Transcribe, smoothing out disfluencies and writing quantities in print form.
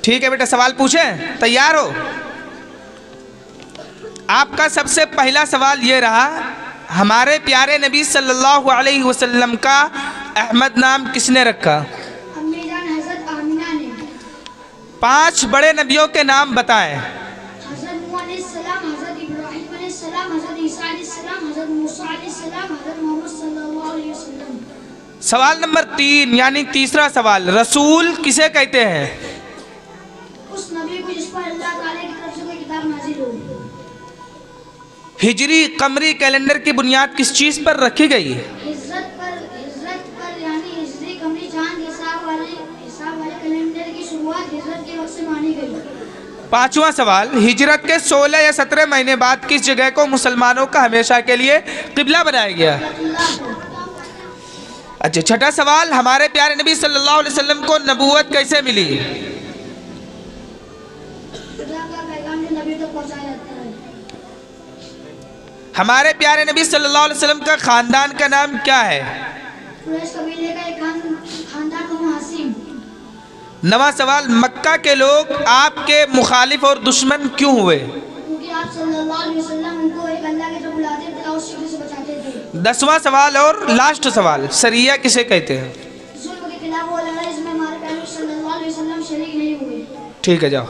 ٹھیک ہے بیٹا، سوال پوچھیں؟ تیار ہو؟ آپ کا سب سے پہلا سوال یہ رہا، ہمارے پیارے نبی صلی اللہ علیہ وسلم کا احمد نام کس نے رکھا؟ امی جان حضرت آمینہ نے۔ 5 بڑے نبیوں کے نام بتائیں۔ حضرت نوح علیہ السلام، حضرت ابراہیم علیہ السلام، حضرت عیسیٰ علیہ السلام، حضرت موسیٰ علیہ السلام، حضرت محمد صلی اللہ علیہ وسلم۔ سوال نمبر 3 یعنی تیسرا سوال، رسول کسے کہتے ہیں؟ اس نبی کو جس پر اللہ تعالیٰ کی طرف سے کوئی کتاب نازل ہو۔ ہجری قمری کیلنڈر کی بنیاد کس چیز پر رکھی گئی؟ ہجرت پر یعنی ہجری قمری چاند کے حساب والے کیلنڈر کی شروعات ہجرت کے وقت سے مانی گئی۔ 5واں سوال، ہجرت کے 16 یا 17 مہینے بعد کس جگہ کو مسلمانوں کا ہمیشہ کے لیے قبلہ بنایا گیا؟ اچھا، 6واں سوال، ہمارے پیارے نبی صلی اللہ علیہ وسلم کو نبوت کیسے ملی؟ خدا کا پیغام جو نبی تک پہنچایا جاتا ہے۔ ہمارے پیارے نبی صلی اللہ علیہ وسلم کا خاندان کا نام کیا ہے؟ قریش قبیلے کا ایک خاندان بنو ہاشم۔ 9واں سوال، مکہ کے لوگ آپ کے مخالف اور دشمن کیوں ہوئے؟ کیونکہ آپ صلی اللہ علیہ وسلم ان کو ایک اللہ کے طرف بلاتے تھے اور اس شکل سے بچاتے تھے۔ 10واں سوال اور لاسٹ سوال، سریہ کسے کہتے ہیں؟ ظلم کے خلاف وہ لڑائی جس میں ہمارے پیغمبر صلی اللہ علیہ وسلم شریک نہیں ہوئے۔ ٹھیک ہے، جاؤ۔